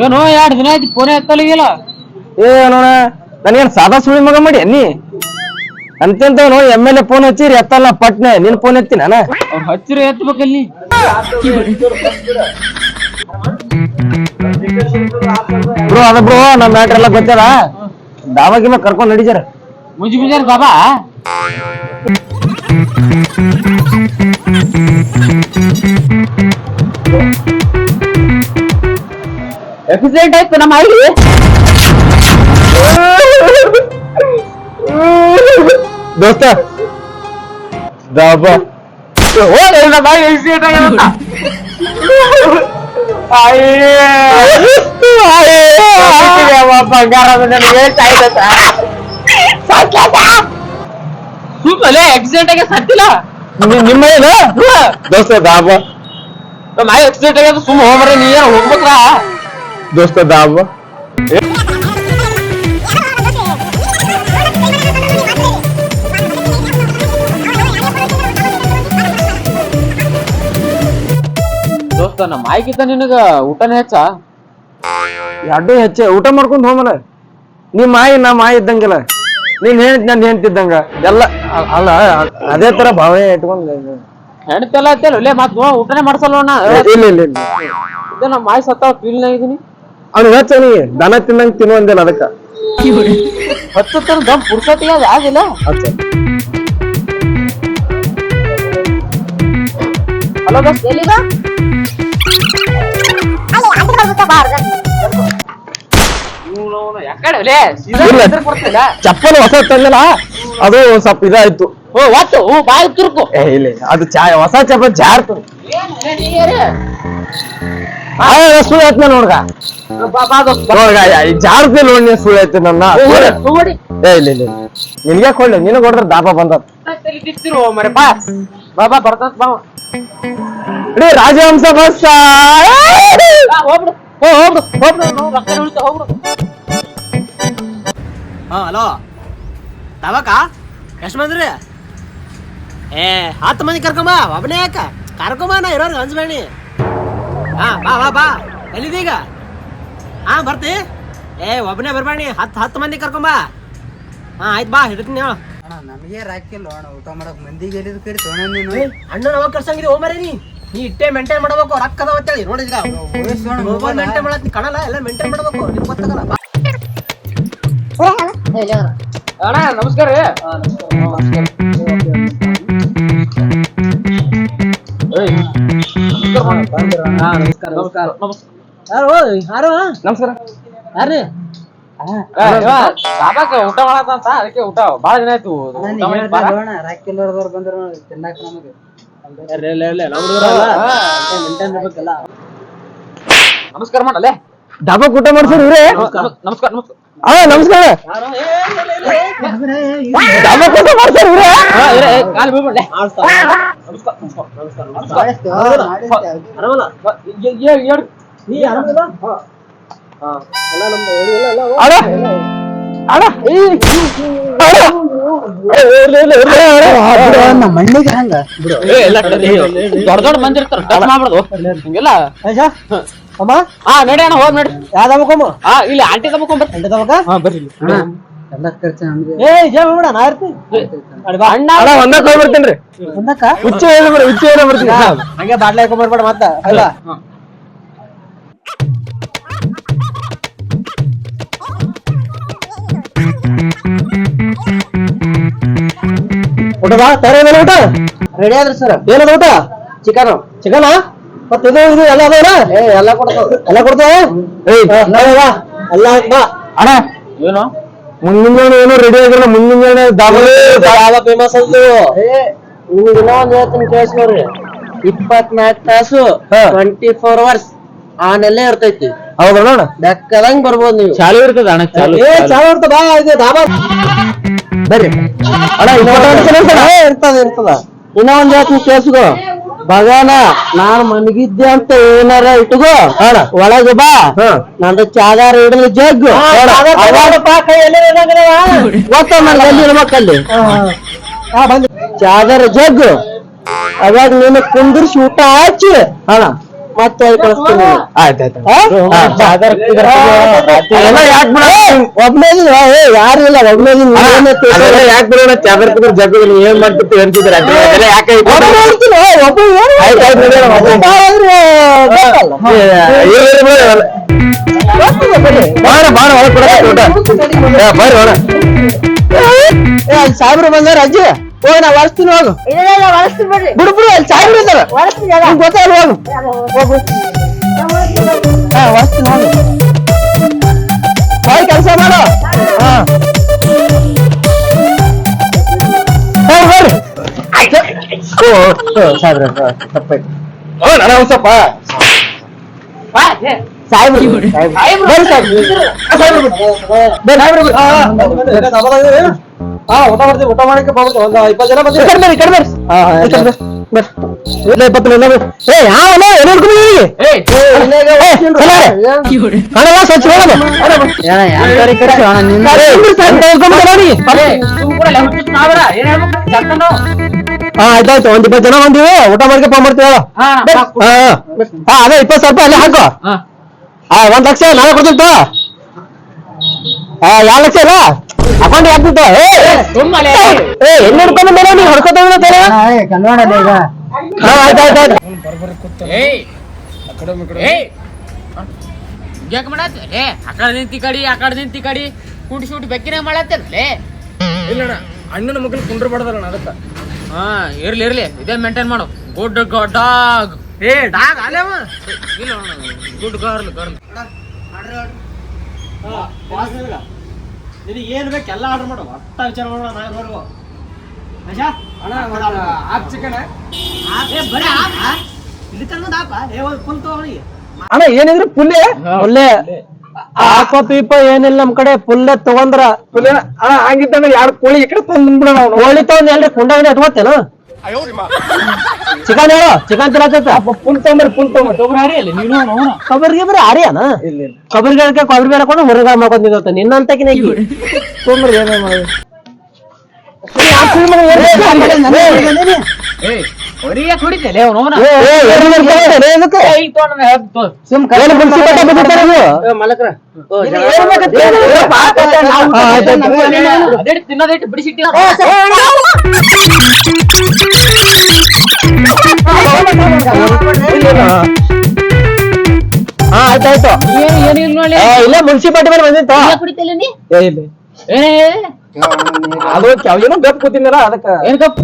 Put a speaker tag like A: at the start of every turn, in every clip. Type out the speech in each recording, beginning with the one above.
A: ಏನು 2 ದಿನ ಆಯ್ತು ಫೋನ್ ಎತ್ತಲಿಲ್ಲ.
B: ನೋಡ ನನಗೇನ್ ಸಾದಾ ಸುಳಿ ಮಗ ಮಾಡಿ ನೀ ಅಂತಂತ ನೋಡಿ MLA ಫೋನ್ ಹಚ್ಚಿರಿ ಎತ್ತಲ್ಲ ಪಟ್ನೆ ನಿನ್ ಫೋನ್ ಎತ್ತಿ ನಾನ
A: ಅವ್ರು ಹಚ್ಚಿರ ಎತ್ತಬೇಕಲ್ಲಿ.
B: ಬ್ರೋ ಅದ ಬ್ರೋ ನಮ್ ಮ್ಯಾಟ್ರ್ ಎಲ್ಲ ಗೊತ್ತಾರ ದಾವಾಗಿನ ಕರ್ಕೊಂಡ್ ನಡೀಜಾರ
A: ಮುಂಜಾನೆ ಬಾಬಾ ಆಕ್ಸಿಡೆಂಟ್ ಆಯ್ತು ನಮ್ಮ ಐಡಿ
B: ದೋಸ್ತ ದಾಬಾ
A: ನಮ್ಮ ಆಕ್ಸಿಡೆಂಟ್ ಆಗ್ಯದ. ಬಂಗಾರ ಸುಮ್ಮನೆ ಆಕ್ಸಿಡೆಂಟ್ ಆಗಿ ಸತ್ತಿಲ್ಲ
B: ನಿಮ್ಮ ದೋಸ್ತ ದಾಬಾ
A: ನಮ್ಮ ಆಕ್ಸಿಡೆಂಟ್ ಆಗ್ಯದ. ಸುಮ್ಮ ಹೋಗ್ರಿ ನೀ ಏನ್ ಹೋಗ್ಬೇಕ್ರ
B: ದೋಸ್ತ ದಾಬಾ
A: ದೋಸ್ತ ನಮ್ಮ ಆಯ್ಕಿತ ನಿನಗ ಊಟನೇ ಹೆಚ್ಚ
B: ಎರಡು ಹೆಚ್ಚೆ ಊಟ ಮಾಡ್ಕೊಂಡ್ ಹೋಮಲ್ಲ ನಿಮ್ ಮಾಯಿ ನಾ ಮಾಯಿ ಇದ್ದಂಗಿಲ್ಲ ನೀನ್ ಹೇಳ್ತಿ ನಾನು ಹೇಳ್ತಿದ್ದಂಗ ಎಲ್ಲ ಅಲ್ಲ ಅದೇ ತರ ಭಾವನೆ ಇಟ್ಕೊಂಡ್
A: ಹೆಣ್ತೆಲ್ಲ ಐತಲ್ಲ ಮತ್ ಊಟನೇ ಮಾಡ್ಸಲ್ಲ
B: ಇಲ್ಲ ಇಲ್ಲ ಇಲ್ಲ
A: ಇದು ನಮ್ಮ ಮಾಯಿ ಸತ್ತ ಫೀಲ್ನಾಗ ಇದೀನಿ.
B: ಅವ್ನು ಹೆಚ್ಚ ನೀ ದನ ತಿನ್ನಂಗ್ ತಿನ್ನುವಂದಿಲ್ಲ ಅದಕ್ಕ
A: ಹತ್ತು ತರ ದಮ್ ಪುರ್ಸತಿಗೆ ಅದು ಆಗಿಲ್ಲ. ಹಲೋ ದೋಸ್ತ ಎಲ್ಲಿಗ
B: ಚಪ್ಪಲ್ ಹೊಸ ತಂದಿಲ್ಲ ಅದು ಸ್ವಲ್ಪ ಇದಾಯ್ತು.
A: ಒಟ್ಟು ಬಾಯಿ ತುರ್ಕು
B: ಇಲ್ಲ ಅದು ಹೊಸ ಚಪ್ಪಲ್ ಜಾರ್ತು ಸುಳ್ಳು ಆಯ್ತು ನೋಡ್ಗ ಜಾರ್ತಿ ನೋಡಿ ಸುಳ್ಳು ಆಯ್ತು ನನ್ನ ಇಲ್ಲ ಇಲ್ಲ ನಿನ್ಗೆ ಕೊಳ್ಳಿ ನಿನಗ್ ಹೊಡ್ರ ದಾಪ ಬಂದ
A: ಮರೆ ಬಾ ಬಾಬಾ ಬರ್ತಂತ ಬಾ
B: ಇಡೀ ರಾಜಹಂಸ ಬಸ್
A: ಹೋಗ್ಬಿಡು ಹೋಗ್ಬಿಡು ಹೋಗ್ಬಿಡು.
C: ಹಲೋ ತಾವಕ ಎಷ್ಟು ಮಂದ್ರಿ? 10 ಮಂದಿ ಕರ್ಕೊಂಬ ಒಬ್ಬನೇ ಯಾಕ ಕರ್ಕೊಂಬ ನಾ ಇರೋರ್ಗೆ ಹಂಚ್ಬೇಡಿ. ಬಾ ಎಲ್ಲಿದೀಗ? ಬರ್ತಿ ಒಬ್ಬನೇ ಬರ್ಬೇಡಿ 10 ಮಂದಿ ಕರ್ಕೊಂಬ. ಆಯ್ತು ಬಾ ಹಿಡ್ತೀನಿ ಹೇಳ.
D: ನಮಗೆ ರಾಕಿಲ್ಲ ಅಣ್ಣ ಊಟ ಮಾಡಕ್ ಮಂದಿಗೆ ಎಲ್ಲಿದ್ ಕರಿ ತೊಗೊಂಡ ನೀನು
C: ಅಣ್ಣ ಅವಾಗ ಕರ್ಸಂಗಿದೆ ಹೋಮರೇ ನೀ ಇಟ್ಟೆ ಮೇಂಟೈನ್ ಮಾಡ್ಬೇಕು ರೊಕ್ಕ ಅದಾವ ಅಂತೇಳಿ ನೋಡಿದ್ಗ ಮೊಬೈಲ್ ಮೇಂಟೈನ್ ಮಾಡತ್ ನೀ ಕಾಣಲ್ಲ ಎಲ್ಲ ಮೇಂಟೈನ್ ಮಾಡ್ಬೇಕು ನಿಮ್ಗೆ ಗೊತ್ತಾಗಲ್ಲ.
A: ಅಣ್ಣ ನಮಸ್ಕಾರ ರೀ.
B: ನಮಸ್ಕಾರ
C: ಯಾರ್ರಿ?
A: ಬಾಬಾಕ ಊಟ ಮಾಡತ್ತಂತ ಅದಕ್ಕೆ ಊಟ ಬಾಳ ದಿನ ಆಯ್ತು.
D: ರಾಕಿಲ್ಲವ್ರದವ್ರು ಬಂದ್ರು ತಿನ್ನಾಕ ನಮಗೆ
A: ನಮಸ್ಕಾರ ಮಾಡಲ್ಲೇ
B: ಡಾಬಾಕ್ ಊಟ ಮಾಡ್ಸೋರು ಇವ್ರೆ.
A: ನಮಸ್ಕಾರ ನಮಸ್ಕಾರ
B: ನಮಸ್ಕಾರ ಡಾಬಾಕ್ ಊಟ ಮಾಡ್ಸೋರು ಇವ್ರೆ.
A: ಕಾಲ್ ಬೀಳ್ಬಿಡ್ಲೆ.
D: ಮಣ್ಣಿಗೆ ಹಂಗ
A: ದೊಡ್ಡ ದೊಡ್ಡ ಮಂದಿ ಇರ್ತಾರ ಟಚ್ ಮಾಡ್ಬಿಡ್ದು ಹಿಂಗೆಲ್ಲ. ನಡಿ ಅಣ್ಣ ಹೋಗ್ ನಡಿ.
C: ಯಾವ ದಮಕೊಂಬ?
A: ಇಲ್ಲಿ ಆಂಟಿ ತಗೊಂಡ್ಬರ್ರಿ. ಬರ್ರಿ
D: ಎಲ್ಲ ಖರ್ಚು ನಮ್ಗೆ
C: ನಾ ಇರ್ತೀನಿ
A: ಅಣ್ಣ
B: ಒಂದಕ್ಕೆ ಹೋಗ್ಬರ್ತೇನ್ರಿ. ಹುಚ್ಚ ಬರ್ತೀನಿ
C: ಹಂಗೆ ಬಾಟ್ಲಿ ಹಾಕೊಂಡ್ ಬರ್ಬೇಡ ಮತ್ತ ಅಲ್ಲ.
B: ಊಟ ಬಾ ತಯಾರ ಊಟ
C: ರೆಡಿ ಆದ್ರಿ ಸರ್.
B: ಏನದ ಊಟ?
C: ಚಿಕನ್
B: ಮತ್ತೆ ಇದು ಎಲ್ಲ ಅದಾವಲ್ಲ
C: ಎಲ್ಲ ಕೊಡ್ತಾವ
B: ಎಲ್ಲ ಕೊಡ್ತಾವ.
C: ಎಲ್ಲ ಬಾ
A: ಅಣ್ಣ ಏನು
B: ಮುಂದಿನ ಏನೋ ರೆಡಿ ಆಗಿಲ್ಲ. ಮುಂದಿನ
C: ದಾಬಾ ಫೇಮಸ್ ಅಂತ ನಿಮ್ಗೆ ಇನ್ನೊಂದ್ ಹೇಳ್ತೀನಿ ಕೇಸ್ ನೋಡ್ರಿ. 24 ತಾಸು 24 ಅವರ್ಸ್ ಆನೆಲ್ಲೇ ಇರ್ತೈತಿ.
B: ಹೌದಣ್ಣ
C: ಬೆಕ್ಕದಂಗ್ ಬರ್ಬೋದು ನೀವು.
A: ಚಾಲು ಇರ್ತದ ಅಣ್ಣ ಚಾಲು
C: ಇರ್ತದ ಇದು ದಾಬಾ
B: ಬರ್ರಿ ಅಣ್ಣ
C: ಇರ್ತದ. ಇನ್ನೊಂದ್ ಹೇಳ್ತೀನಿ ಕೇಸ್ಗೋ ಬಗಾನ ನಾನ್ ಮನಗಿದ್ದೆ ಅಂತ ಏನಾರ ಇಟ್ಕೋ ಒಳಗೆ ಬಾ ನಂದು ಚಾದಾರ ಹಿಡಿದು ಜಗ್ಗು ಗೊತ್ತ ಎಲ್ಲಿ ಇರ್ಬೇಕಲ್ಲಿ ಚಾದರ ಜಗ್ಗು ಅವಾಗ ನೀನು ಕುಂದಿರ್ಸಿ ಊಟ ಹಚ್ಚಿ
B: ಮತ್ತೆ ಕಳಿಸ್ತೀನಿ. ಆಯ್ತಾಯ್ತು ಒಬ್ನೇ ಯಾರು ಇಲ್ಲ ಒಬ್ನೇ ಯಾಕೆ ಬಿಡೋಣ ಚಾದರ್ ಕುದ್ರ ಜಗ್ಗದಲ್ಲಿ ಏನ್ ಮಾಡ್ತಿರ್ತೀವಿ ಹೇಳ್ತಿದ್ರೆ ಯಾಕೆ ಸಾಬ್ರು ಬಂದಾರ ಅಜ್ಜಿ ಹೋಗಿ ನಾ ಒಳಸ್ತೀನಿ ಹೋಗು ಬಿಡು ಬಿಡು ಅಲ್ಲಿ ಸಾಬ್ರು ಇದ್ದಾರ ಗೊತ್ತಾಗಲ್ಲ ಹೋಗು ಹಾ ಒಳಸ್ತೀನಿ ಹೋಗು ಹೋಗಿ ಕೆಲಸ ಮಾಡು ಹಾ ಸಾಬ್ರ ತಪ್ಪಾಯ್ತು ನನ್ನ ಸ್ವಲ್ಪ ಸಾಹೇಬ್ರು ಊಟ ಮಾಡ್ತೀವಿ ಊಟ ಮಾಡಕ್ಕೆ ಒಂದು 20 ಜನ ಬಂದಿರಿ ಕಡಿಮೆ ಆಯ್ತಾಯ್ತು ಒಂದ್ 20 ಜನ ಬಂದಿವಿ ಊಟ ಮಾಡ್ಕೆ ಮಾಡ್ತೀವಿ ಅದೇ 20 ಸ್ವಲ್ಪ ಅಲ್ಲೇ ಹಾಕು 1 ಲಕ್ಷ ನಾಳೆ ಕೊಡ್ತೀನಿ 2 ಲಕ್ಷ ಇಲ್ಲ ಅಕೌಂಟ್ ಹಾಕ್ಬಿಟ್ಟು ಎಲ್ಲಿ ಹಿಡ್ಕೊಂಡು ಮೇಲೆ ನೀವು ಹೊಡ್ಕೊತ
A: ಯಾಕೆ ಮಾಡತ್ತೇ ಆಕಡೆ ನಿಂತಿ ಕಡಿ ಆಕಡೆ ನಿಂತಿ ಕಡಿ ಕುಂಟಿ ಶೂಟಿ ಬೆಕ್ಕಿನ ಮಾಡತ್ತೇ
B: ಇಲ್ಲ ಅಣ್ಣನ ಮಕ್ಕಳು ಕುಂಡ್ರ ಬಡದಲ್ಲ ಅದಕ್ಕ
A: ಇರ್ಲಿ ಇದೇ ಮೇಂಟೈನ್ ಮಾಡು ಗುಡ್ ಡಾಗ್
C: ಡಾಗ್ ಅಲೇವ
A: ಇಲ್ಲ ಗುಡ್ ಗರ್ಲ್
C: ನಿನಗೆ ಏನ್ ಬೇಕು ಎಲ್ಲ ಆರ್ಡರ್ ಮಾಡು ಒಟ್ಟ ವಿಚಾರ ಮಾಡೋಣ ನಾಲ್ವರೆಗೂ
B: ಆಪ್ ಚಿಕನ್
C: ಇಲ್ಲಿ ತಂದು ಹಾಪ ಫುಲ್ ತಗೋಣಿಗೆ
B: ಅಣ್ಣ ಏನಿದ್ರು ಪುಲ್ಲೆ ಆಪ ಪೀಪ ಏನಿಲ್ಲ ನಮ್ ಕಡೆ ಪುಲ್ಲೆ ತಗೊಂಡ್ರ ಅಣ್ಣ ಹಂಗಿದ್ದಂಗ 2 ಕೋಳಿ ಈ ಕಡೆ ತಂದ್ಬಿಡೋಣ ಕೋಳಿ ತಗೊಂಡ್ ಎಲ್ರಿ ಕುಂಡಾಗಣಿ ಎತ್ಕೋತೇನ ಚಿಕನ್ ಹೇಳು ಚಿಕನ್ ತಿನ್ನತ್ತ ಪುಲ್ ತೊಗೊಂಬರ್
A: ಹರಿಯಲ್ಲ ನೀನು
B: ಕಬರ್ಗೆ ಬರೀ ಆರ್ಯಾನ ಕಬರ್ಗೆ ಕೊಬ್ಬರಿ ಬೇರೆ ಕೊಂಡು ಹೊರಗ ಮಾಡ್ಕೊಂಡ್ ನಿಂತ ನಿನ್ನಂತಕಿನ ತೊಗೊಂಬರ್ ಏನೇ ಮಾಡಿ
A: ಹೊಡಿತೇಲೆ ತಿನ್ನೋದೈತೆ ಬಿಡಿಸಿಟ್ಟಿ
B: ಆಯ್ತಾಯ್ತು ಇಲ್ಲ ಮುನ್ಸಿಪಾಲ್ಟಿ ಮೇಲೆ ಬಂದಿತ್ತು ಅದು ಏನೋ ಗಪ್ ಕೂತಿಲ್ಲ ಅದಕ್ಕ
A: ಏನ್ ಗಪ್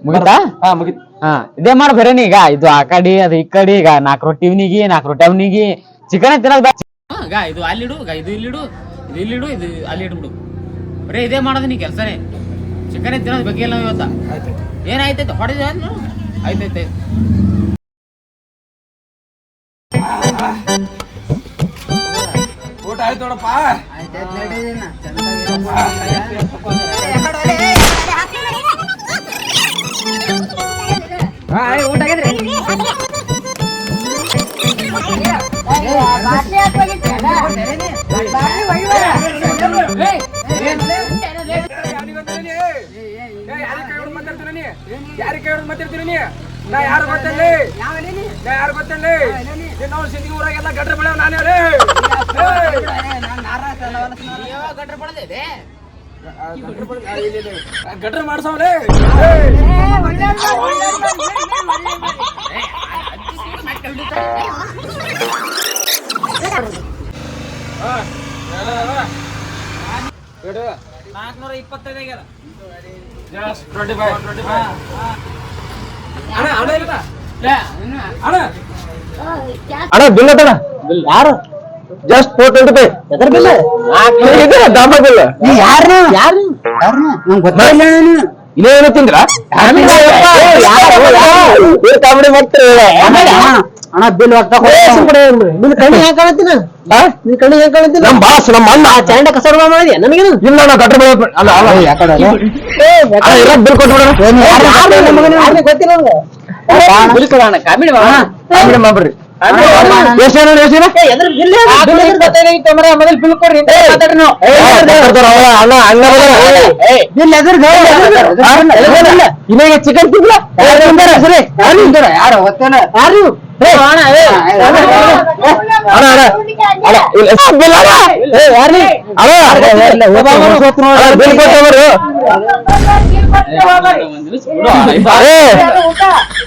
A: ಮುಗಿತಾ
B: ಮುಗಿತ್
A: ಇದೇ ಮಾಡ ಬೇರೆನಿ ಈಗ ಇದು ಆ ಕಡಿ ಅದು ಈ ಕಡಿ ಈಗ 4 ರೊಟ್ಟಿ ಇವನಿಗೆ 4 ರೊಟ್ಟಿ ಅವನಿಗೆ ಚಿಕನ್ ತಿನ್ನೋದು ಇದು ಅಲ್ಲಿಡು ಇದು ಇಲ್ಲಿಡು ಇದು ಇಲ್ಲಿಡು ಇದು ಅಲ್ಲಿ ಇಟ್ಬಿಡು ಬರೇ ಇದೇ ಮಾಡೋದು ನೀ ಕೆಲಸನೇ ಚಿಕನ್ ತಿನ್ನೋದು ಬಗ್ಗೆ ಇಲ್ಲ ಇವತ್ತ ಏನಾಯ್ತೈತೆ ಹೊಡೆದ ಆಯ್ತೈತೆ
B: ಊಟ ಆಯ್ತು ನೋಡಪ್ಪ
C: ಊಟ ಆಗಿದ್ರಿ
B: ನಾ ಯಾರು ಗೊತ್ತಲ್ಲಿ ನಾವು ಸಿಂಧಿ ಊರಾಗೆಲ್ಲ ಗಟ್ರ ಬೆಳೆವ ನಾನೇ ಗಟ್ರ ಮಾಡ್ಸವಲೇ ಅಣ್ಣ ಬಿಲ್ ಅಣ್ಣ ಯಾರು ಜಸ್ಟ್ 420 ಎದರ್ ಬಿಲ್ ಡಾಬಾ ಬಿಲ್ ಯಾರು ಇಲ್ಲೇನು ತಿಂದ್ರ ಕಾಮಿಡಿ ಮಾಡ್ತಾರೆ
D: ಅಣ್ಣ ಬಿಲ್ ಹೋಗ್ತಾ
C: ನಿನ್ ಕಣ್ಣಿ ಹೆಂಗ್ ಕಾಣತ್ತೀನ ನಿನ್ ಕಣ್ಣಿ ಹೆಂಗ್ ಕಾಣತ್ತೀನಿ
B: ನಮ್ ಬಾಸ್ ನಮ್ಮ ಅಣ್ಣ
C: ಚರಂಡ ಕಸರ್ವ ಮಾಡಿದ್ಯಾ ನನಗೇನು
B: ಇಲ್ಲ ಅಣ್ಣ ಗಟ್ಟ ಅಲ್ಲ ಅಲ್ಲ ಯಾಕಡೆ ಬಿಲ್ ಕೊಟ್ಟು
C: ಗೊತ್ತಿಲ್ಲ
A: ಕಾಮಿಡಿ
B: ಕಾಮಿಡಿ ಮಾಡ್ಬಿಡ್ರಿ ಎಷ್ಟೇನ
C: ಎದ್ರ ಬಿಲ್
A: ಮೊದಲು ಬಿಲ್ ಕೊಡ್ರಿ
B: ಅಣ್ಣ ಹಂಗ
C: ಬಿಲ್
B: ಇವಾಗ ಚಿಕನ್ ತಿಂದ್ರ ಸರಿ
D: ಯಾರು ಗೊತ್ತೇನ
C: ಯಾರು
B: ಬಿಲ್ ಕೊಟ್ಟವರು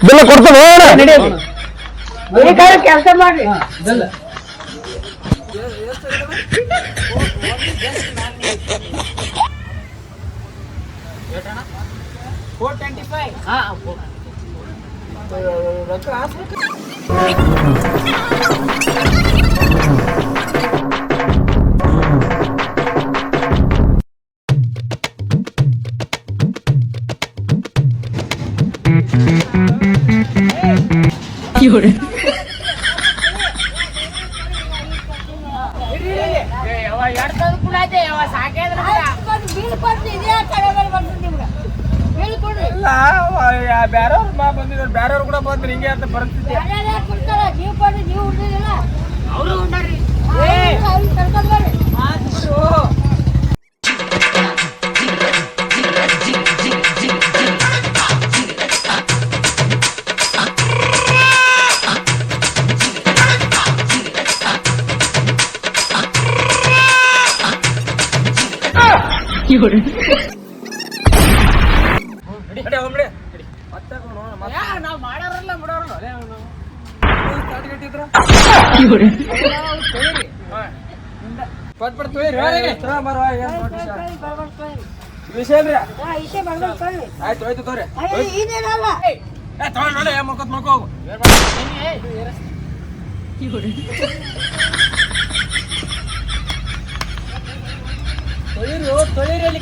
B: ಬಿಲ್ ಕೊಡ್ತಾನೆ
C: ಕೆಲಸ ಮಾಡ್ರಿ
B: ಬೇರೆಯವ್ರು ಕೂಡ ಬಂದ್ರೆ ಹಿಂಗೆ ಅಂತ ಪರಿಸ್ಥಿತಿ ಆಯ್ತು ತೋರಿ ನೋಡಿ ಮಲ್ಕೋತ್ ಮಲ್ಕೋ ತೊಳಿರಿ